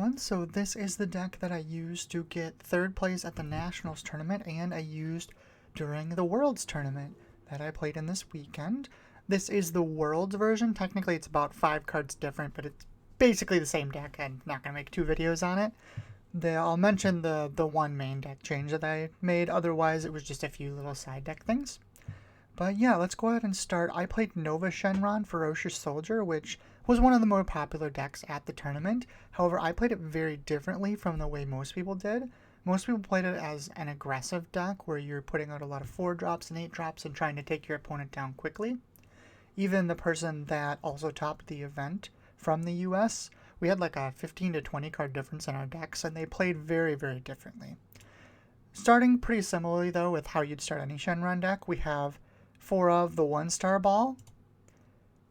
everyone, so this is the deck that I used to get third place at the Nationals tournament, and I used during the Worlds tournament that I played in this weekend. This is the Worlds version. Technically it's about 5 cards different, but it's basically the same deck. I'm not going to make 2 videos on it. I'll mention the one main deck change that I made, otherwise it was just a few little side deck things. But yeah, let's go ahead and start. I played Nuova Shenron Ferocious Soldier, which was one of the more popular decks at the tournament. However, I played it very differently from the way most people did. Most people played it as an aggressive deck where you're putting out a lot of 4-drops and 8-drops and trying to take your opponent down quickly. Even the person that also topped the event from the US, we had like a 15 to 20 card difference in our decks, and they played very, very differently. Starting pretty similarly though with how you'd start any Shenron deck, we have 4 of the 1-star ball.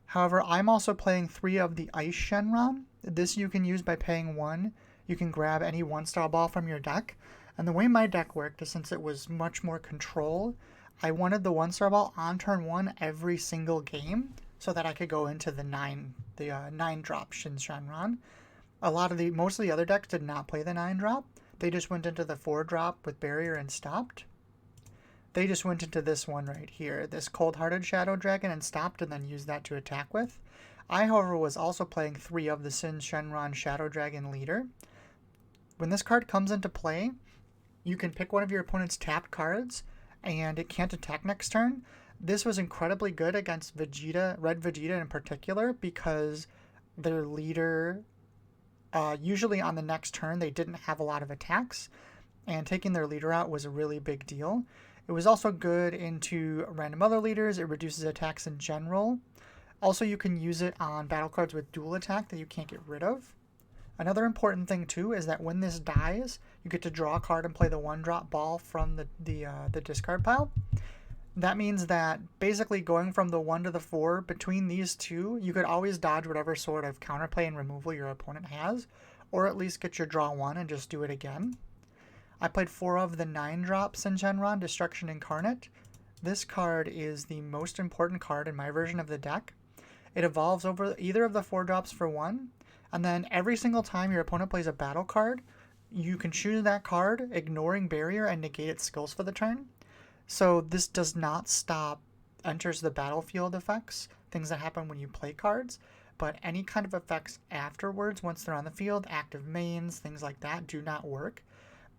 However, I'm also playing 3 of the Ice Shenron. This you can use by paying 1. You can grab any 1-star ball from your deck. And the way my deck worked is, since it was much more control, I wanted the 1-star ball on turn 1 every single game so that I could go into the 9-drop Shenron. Most of the other decks did not play the 9-drop. They just went into the 4-drop with barrier and stopped. They just went into this one right here, this Cold-Hearted Shadow Dragon, and stopped, and then used that to attack with. I, however, was also playing 3 of the Sin Shenron Shadow Dragon Leader. When this card comes into play, you can pick one of your opponent's tapped cards, and it can't attack next turn. This was incredibly good against Vegeta, Red Vegeta in particular, because their leader, usually on the next turn, they didn't have a lot of attacks, and taking their leader out was a really big deal. It was also good into random other leaders. It reduces attacks in general. Also, you can use it on battle cards with dual attack that you can't get rid of. Another important thing too is that when this dies, you get to draw a card and play the 1-drop ball from the discard pile. That means that basically going from the 1 to the 4, between these two, you could always dodge whatever sort of counterplay and removal your opponent has, or at least get your draw 1 and just do it again. I played 4 of the 9-drop Sin Shenron Destruction Incarnate. This card is the most important card in my version of the deck. It evolves over either of the 4-drops for 1, and then every single time your opponent plays a battle card, you can choose that card, ignoring barrier, and negate its skills for the turn. So this does not stop enters the battlefield effects, things that happen when you play cards, but any kind of effects afterwards, once they're on the field, active mains, things like that, do not work.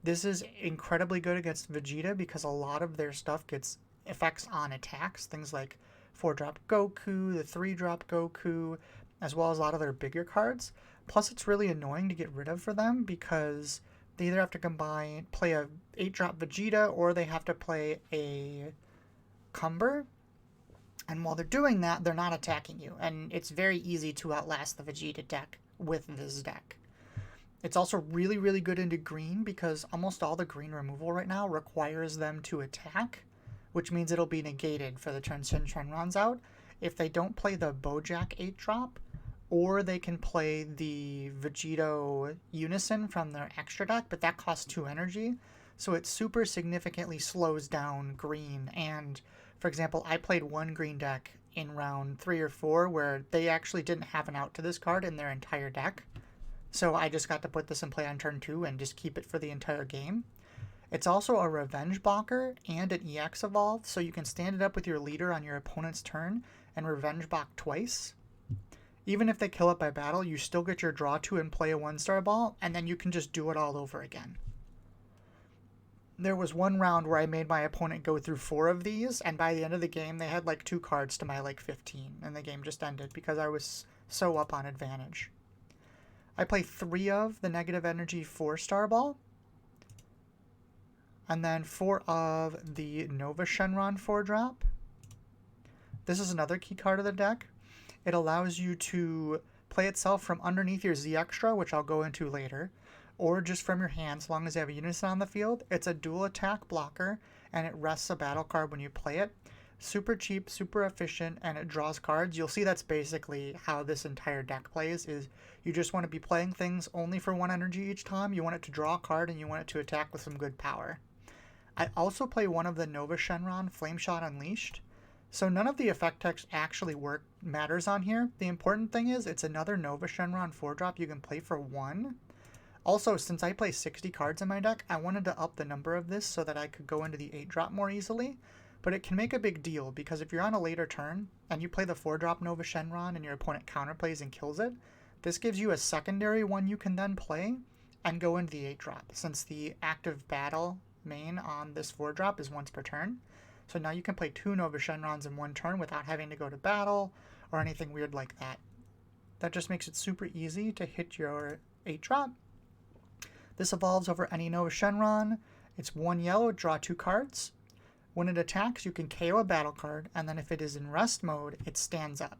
This is incredibly good against Vegeta because a lot of their stuff gets effects on attacks, things like 4-drop Goku, the 3-drop Goku, as well as a lot of their bigger cards. Plus, it's really annoying to get rid of for them because they either have to play a 8-drop Vegeta, or they have to play a Cumber. And while they're doing that, they're not attacking you. And it's very easy to outlast the Vegeta deck with this deck. It's also really, really good into green because almost all the green removal right now requires them to attack, which means it'll be negated for the turn Shenron's out. If they don't play the Bojack 8-drop, or they can play the Vegito Unison from their extra deck, but that costs 2 energy, so it super significantly slows down green. And, for example, I played one green deck in round 3 or 4 where they actually didn't have an out to this card in their entire deck. So I just got to put this in play on turn 2 and just keep it for the entire game. It's also a revenge blocker and an EX evolve, so you can stand it up with your leader on your opponent's turn and revenge block twice. Even if they kill it by battle, you still get your draw 2 and play a 1-star ball, and then you can just do it all over again. There was one round where I made my opponent go through 4 of these, and by the end of the game they had like 2 cards to my like 15, and the game just ended because I was so up on advantage. I play 3 of the negative energy 4-star ball, and then 4 of the Nuova Shenron 4-drop. This is another key card of the deck. It allows you to play itself from underneath your Z Extra, which I'll go into later, or just from your hand, as long as you have a Unison on the field. It's a dual attack blocker, and it rests a battle card when you play it. Super cheap, super efficient, and it draws cards. You'll see that's basically how this entire deck plays, is you just want to be playing things only for 1 energy each time. You want it to draw a card, and you want it to attack with some good power. I also play one of the Nuova Shenron Flame Shot Unleashed. So none of the effect text actually matters on here. The important thing is it's another Nuova Shenron 4-drop you can play for 1. Also, since I play 60 cards in my deck, I wanted to up the number of this so that I could go into the 8-drop more easily. But it can make a big deal, because if you're on a later turn, and you play the 4-drop Nova Shenron and your opponent counterplays and kills it, this gives you a secondary one you can then play and go into the 8-drop, since the active battle main on this 4-drop is once per turn. So now you can play 2 Nova Shenrons in one turn without having to go to battle or anything weird like that. That just makes it super easy to hit your 8-drop. This evolves over any Nova Shenron. It's 1 yellow, draw 2 cards. When it attacks, you can KO a battle card, and then if it is in rest mode, it stands up.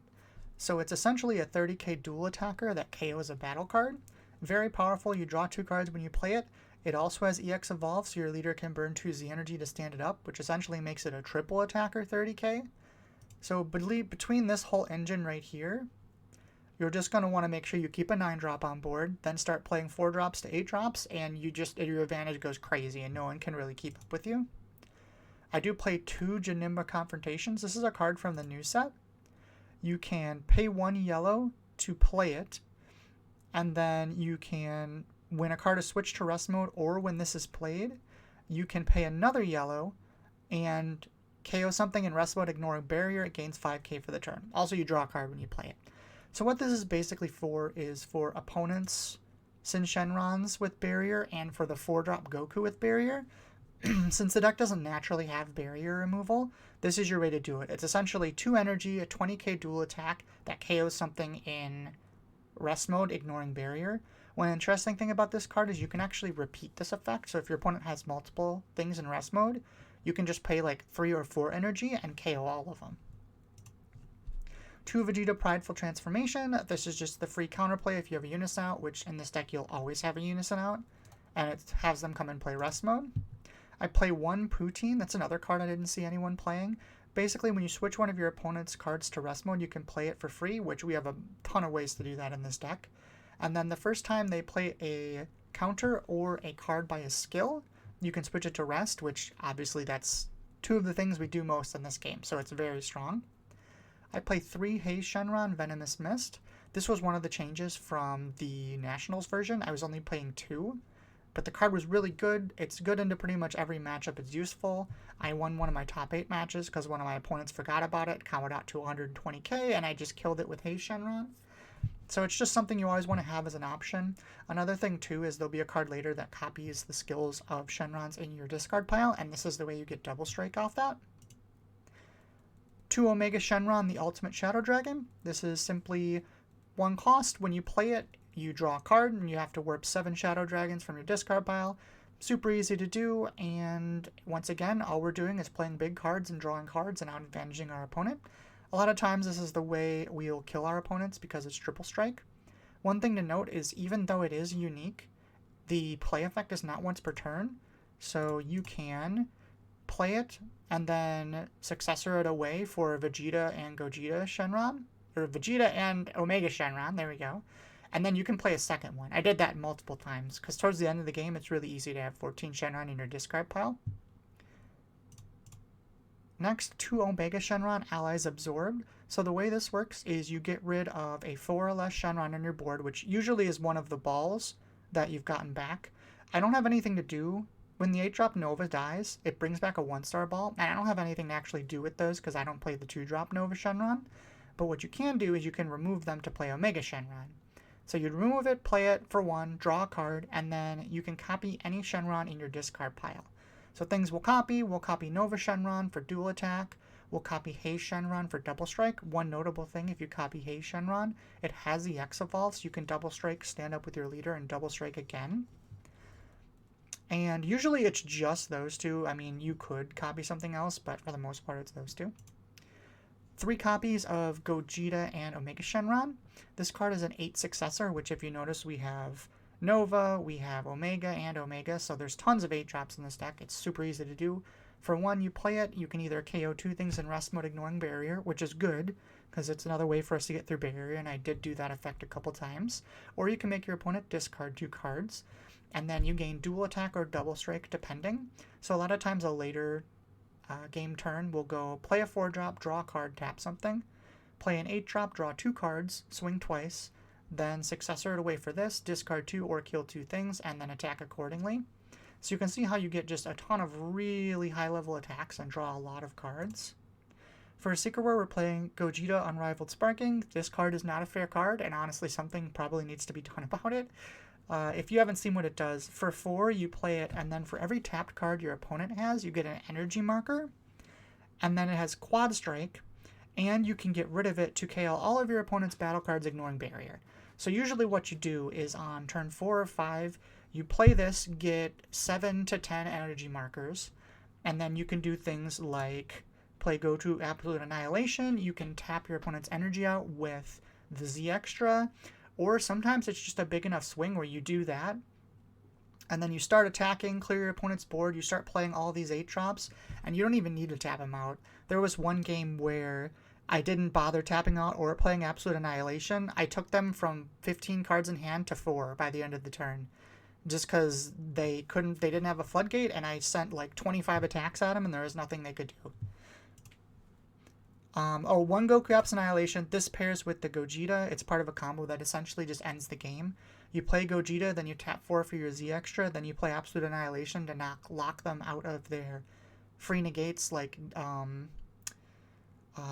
So it's essentially a 30k dual attacker that KOs a battle card. Very powerful. You draw 2 cards when you play it. It also has EX Evolve, so your leader can burn 2 Z energy to stand it up, which essentially makes it a triple attacker 30k. So between this whole engine right here, you're just going to want to make sure you keep a 9-drop on board, then start playing 4-drops to 8-drops, and your advantage goes crazy, and no one can really keep up with you. I do play 2 Janimba Confrontations. This is a card from the new set. You can pay 1 yellow to play it, and then you can, when a card is switched to rest mode or when this is played, you can pay another yellow and KO something in rest mode, ignoring barrier. It gains 5k for the turn. Also, you draw a card when you play it. So what this is basically for is for opponents' Sin Shenrons with barrier and for the 4-drop Goku with barrier. Since the deck doesn't naturally have barrier removal, this is your way to do it. It's essentially 2 energy, a 20k dual attack that KOs something in rest mode, ignoring barrier. One interesting thing about this card is you can actually repeat this effect. So if your opponent has multiple things in rest mode, you can just pay like 3 or 4 energy and KO all of them. 2 Vegeta Prideful Transformation. This is just the free counterplay if you have a Unison out, which in this deck you'll always have a Unison out, and it has them come and play rest mode. I play 1 Poutine. That's another card I didn't see anyone playing. Basically, when you switch one of your opponent's cards to rest mode, you can play it for free, which we have a ton of ways to do that in this deck. And then the first time they play a counter or a card by a skill, you can switch it to rest, which obviously that's 2 of the things we do most in this game, so it's very strong. I play 3 Haze Shenron Venomous Mist. This was one of the changes from the Nationals version. I was only playing 2. But the card was really good. It's good into pretty much every matchup. It's useful. I won one of my top 8 matches because one of my opponents forgot about it, counted out to 120k, and I just killed it with Haze Shenron. So it's just something you always want to have as an option. Another thing too is there'll be a card later that copies the skills of Shenrons in your discard pile, and this is the way you get double strike off that. 2 Omega Shenron, the Ultimate Shadow Dragon. This is simply 1 cost. When you play it, you draw a card, and you have to warp 7 Shadow Dragons from your discard pile. Super easy to do, and once again, all we're doing is playing big cards and drawing cards and out-advantaging our opponent. A lot of times this is the way we'll kill our opponents because it's triple strike. One thing to note is even though it is unique, the play effect is not once per turn, so you can play it and then successor it away for Vegeta and Gogeta Shenron, or Vegeta and Omega Shenron, there we go. And then you can play a second one. I did that multiple times, because towards the end of the game, it's really easy to have 14 Shenron in your discard pile. Next, 2 Omega Shenron Allies Absorbed. So the way this works is you get rid of a 4 or less Shenron on your board, which usually is one of the balls that you've gotten back. I don't have anything to do. When the 8-drop Nova dies, it brings back a 1-star ball, and I don't have anything to actually do with those because I don't play the 2-drop Nova Shenron. But what you can do is you can remove them to play Omega Shenron. So you'd remove it, play it for 1, draw a card, and then you can copy any Shenron in your discard pile. So things we'll copy Nova Shenron for dual attack, we'll copy Haze Shenron for double strike. One notable thing, if you copy Haze Shenron, it has the X evolve, so you can double strike, stand up with your leader, and double strike again. And usually it's just those 2. I mean, you could copy something else, but for the most part it's those 2. 3 copies of Gogeta and Omega Shenron. This card is an 8 successor, which if you notice we have Nova, we have Omega and Omega, so there's tons of 8-drops in this deck. It's super easy to do. For 1, you play it, you can either KO 2 things in rest mode ignoring barrier, which is good, because it's another way for us to get through barrier, and I did do that effect a couple times. Or you can make your opponent discard 2 cards, and then you gain dual attack or double strike depending. So a lot of times a later game turn will go play a 4-drop, draw a card, tap something. Play an 8-drop, draw 2 cards, swing twice. Then successor to wait for this, discard 2 or kill 2 things, and then attack accordingly. So you can see how you get just a ton of really high level attacks and draw a lot of cards. For Secret War, we're playing Gogeta Unrivaled Sparking. This card is not a fair card, and honestly something probably needs to be done about it. If you haven't seen what it does, for 4 you play it, and then for every tapped card your opponent has, you get an energy marker, and then it has Quad Strike, and you can get rid of it to KO all of your opponent's battle cards ignoring barrier. So usually what you do is on turn 4 or 5, you play this, get 7 to 10 energy markers, and then you can do things like play Go to Absolute Annihilation. You can tap your opponent's energy out with the Z Extra, or sometimes it's just a big enough swing where you do that, and then you start attacking, clear your opponent's board, you start playing all these 8-drops, and you don't even need to tap them out. There was one game where I didn't bother tapping out or playing Absolute Annihilation. I took them from 15 cards in hand to 4 by the end of the turn, just because they didn't have a floodgate, and I sent like 25 attacks at them, and there was nothing they could do. One Goku Apps Annihilation. This pairs with the Gogeta. It's part of a combo that essentially just ends the game. You play Gogeta, then you tap 4 for your Z Extra, then you play Absolute Annihilation to lock them out of their free negates, like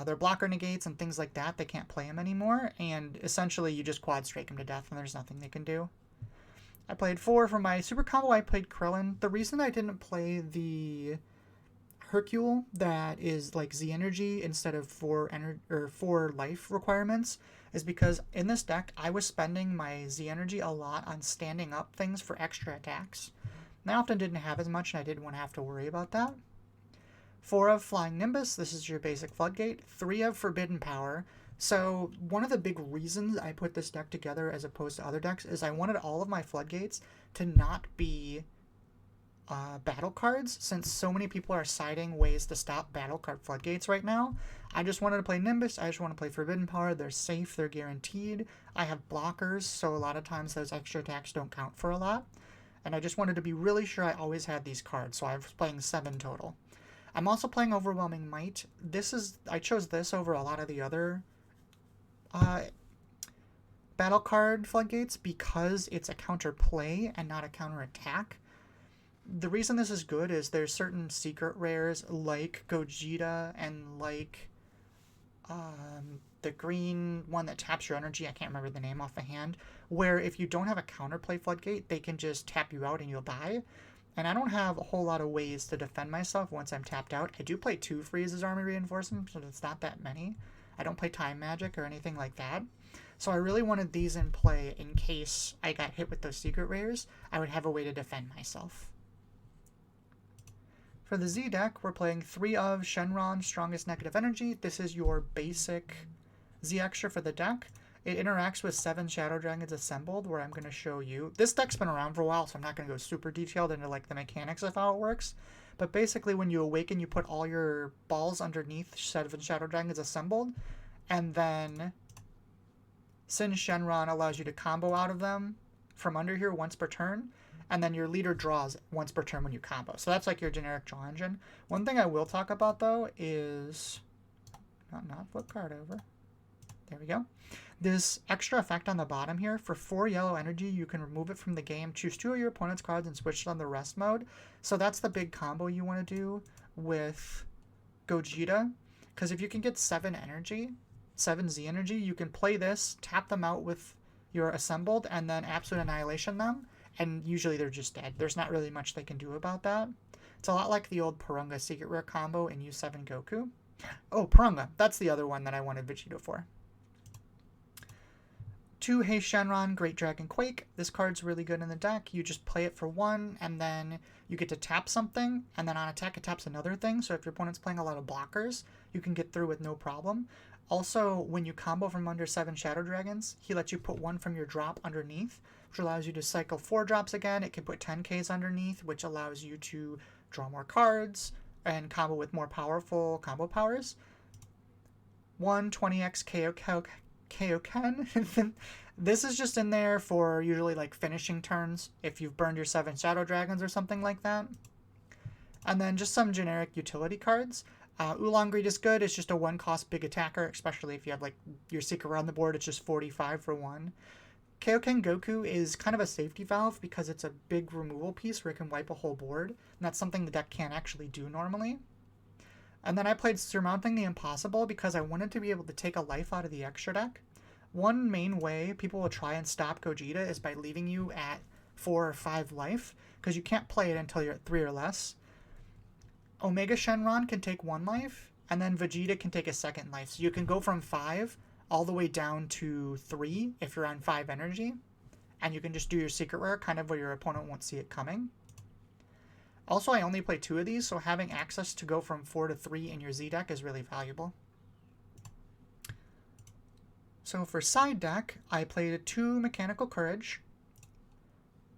their blocker negates and things like that. They can't play them anymore, and essentially you just Quad Strike them to death, and there's nothing they can do. I played 4 for my super combo. I played Krillin. The reason I didn't play the Hercule that is like Z energy instead of 4 life requirements is because in this deck I was spending my Z energy a lot on standing up things for extra attacks. And I often didn't have as much, and I didn't want to have to worry about that. 4 of Flying Nimbus. This is your basic floodgate. 3 of Forbidden Power. So one of the big reasons I put this deck together as opposed to other decks is I wanted all of my floodgates to not be battle cards, since so many people are citing ways to stop battle card floodgates right now. I just wanted to play Nimbus. I just want to play Forbidden Power. They're safe. They're guaranteed. I have blockers, so a lot of times those extra attacks don't count for a lot. And I just wanted to be really sure I always had these cards, so I was playing 7 total. I'm also playing Overwhelming Might. I chose this over a lot of the other battle card floodgates because it's a counter play and not a counter attack. The reason this is good is there's certain secret rares like Gogeta and like the green one that taps your energy, I can't remember the name off the hand, where if you don't have a counterplay floodgate, they can just tap you out and you'll die. And I don't have a whole lot of ways to defend myself once I'm tapped out. I do play 2 Freezes Army Reinforcements, so it's not that many. I don't play Time Magic or anything like that. So I really wanted these in play in case I got hit with those secret rares. I would have a way to defend myself. For the Z deck, we're playing 3 of Shenron, Strongest Negative Energy. This is your basic Z extra for the deck. It interacts with 7 Shadow Dragons assembled, where I'm going to show you. This deck's been around for a while, so I'm not going to go super detailed into like the mechanics of how it works. But basically, when you awaken, you put all your balls underneath 7 Shadow Dragons assembled, and then Sin Shenron allows you to combo out of them from under here once per turn. And then your leader draws once per turn when you combo. So that's like your generic draw engine. One thing I will talk about, though, is... Not flip card over. There we go. This extra effect on the bottom here, for 4 yellow energy, you can remove it from the game, choose 2 of your opponent's cards, and switch it on the rest mode. So that's the big combo you want to do with Gogeta. Because if you can get 7 energy, 7 Z energy, you can play this, tap them out with your assembled, and then Absolute Annihilation them. And usually they're just dead. There's not really much they can do about that. It's a lot like the old Purunga Secret Rare combo in U7 Goku. Oh, Purunga. That's the other one that I wanted Vegeta for. 2 Hey Shenron, Great Dragon Quake. This card's really good in the deck. You just play it for 1, and then you get to tap something, and then on attack it taps another thing. So if your opponent's playing a lot of blockers, you can get through with no problem. Also, when you combo from under 7 Shadow Dragons, he lets you put 1 from your drop underneath, which allows you to cycle 4 drops again. It can put 10Ks underneath, which allows you to draw more cards and combo with more powerful combo powers. 1 20x Kaioken. This is just in there for usually like finishing turns if you've burned your 7 Shadow Dragons or something like that. And then just some generic utility cards. Oolong Greed is good. It's just a 1-cost big attacker, especially if you have like your secret around the board. It's just 45 for 1. Kaioken Goku is kind of a safety valve because it's a big removal piece where it can wipe a whole board, and that's something the deck can't actually do normally. And then I played Surmounting the Impossible because I wanted to be able to take a life out of the extra deck. One main way people will try and stop Gogeta is by leaving you at 4 or 5 life, because you can't play it until you're at 3 or less. Omega Shenron can take 1 life, and then Vegeta can take a 2nd life. So you can go from 5 all the way down to 3 if you're on 5 energy, and you can just do your secret rare kind of where your opponent won't see it coming. Also, I only play 2 of these, so having access to go from 4 to 3 in your Z deck is really valuable. So for side deck, I played 2 Mechanical Courage,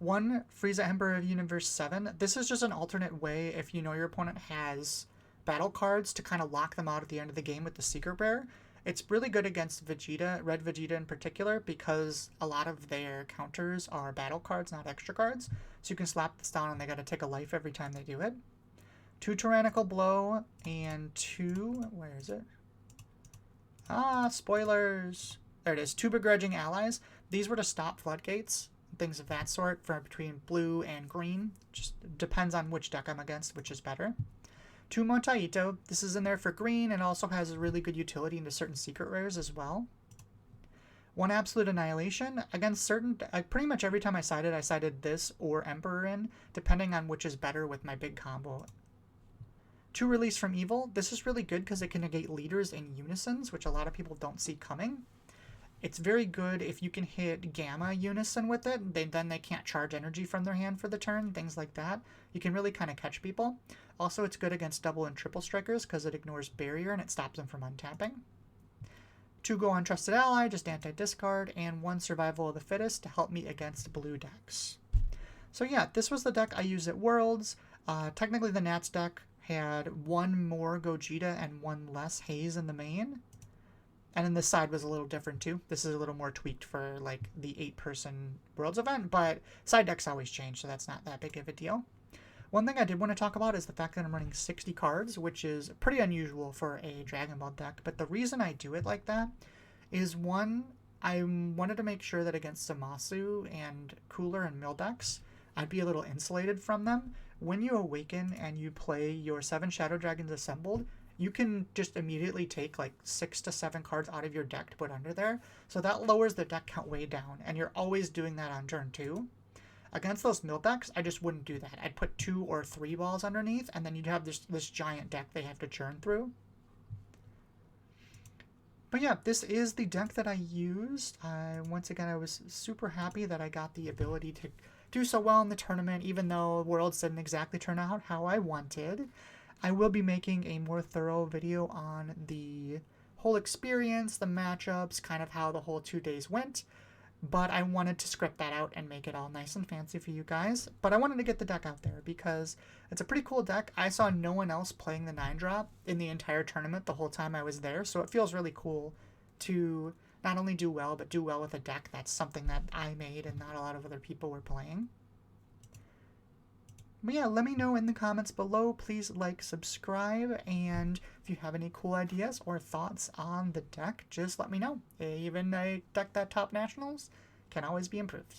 1 Frieza Emperor of Universe 7. This is just an alternate way if you know your opponent has battle cards to kind of lock them out at the end of the game with the secret rare. It's really good against Vegeta, Red Vegeta in particular, because a lot of their counters are battle cards, not extra cards. So you can slap this down and they gotta take a life every time they do it. 2 Tyrannical Blow and 2... where is it? Spoilers! There it is. 2 Begrudging Allies. These were to stop floodgates, things of that sort, for between blue and green. Just depends on which deck I'm against, which is better. 2 Motaito. This is in there for green and also has a really good utility into certain secret rares as well. 1 Absolute Annihilation. Against certain... pretty much every time I sided this or Emperor in, depending on which is better with my big combo. 2 Release from Evil. This is really good because it can negate leaders in unisons, which a lot of people don't see coming. It's very good if you can hit Gamma unison with it. Then they can't charge energy from their hand for the turn, things like that. You can really kind of catch people. Also, it's good against double and triple strikers because it ignores barrier and it stops them from untapping. 2 Go Untrusted Ally, just anti-discard, and 1 Survival of the Fittest to help me against blue decks. So yeah, this was the deck I used at Worlds. Technically the Nats deck had 1 more Gogeta and 1 less Haze in the main. And then this side was a little different too. This is a little more tweaked for like the 8-person Worlds event, but side decks always change, so that's not that big of a deal. One thing I did want to talk about is the fact that I'm running 60 cards, which is pretty unusual for a Dragon Ball deck. But the reason I do it like that is, 1, I wanted to make sure that against Zamasu and Cooler and Mill decks, I'd be a little insulated from them. When you awaken and you play your 7 Shadow Dragons assembled, you can just immediately take like 6 to 7 cards out of your deck to put under there. So that lowers the deck count way down, and you're always doing that on turn 2. Against those mill decks, I just wouldn't do that. I'd put 2 or 3 balls underneath, and then you'd have this giant deck they have to churn through. But yeah, this is the deck that I used. Once again, I was super happy that I got the ability to do so well in the tournament, even though Worlds didn't exactly turn out how I wanted. I will be making a more thorough video on the whole experience, the matchups, kind of how the whole 2 days went. But I wanted to script that out and make it all nice and fancy for you guys. But I wanted to get the deck out there because it's a pretty cool deck. I saw no one else playing the 9-drop in the entire tournament the whole time I was there. So it feels really cool to not only do well, but do well with a deck that's something that I made and not a lot of other people were playing. But yeah, let me know in the comments below. Please like, subscribe, and if you have any cool ideas or thoughts on the deck, just let me know. Even a deck that top nationals can always be improved.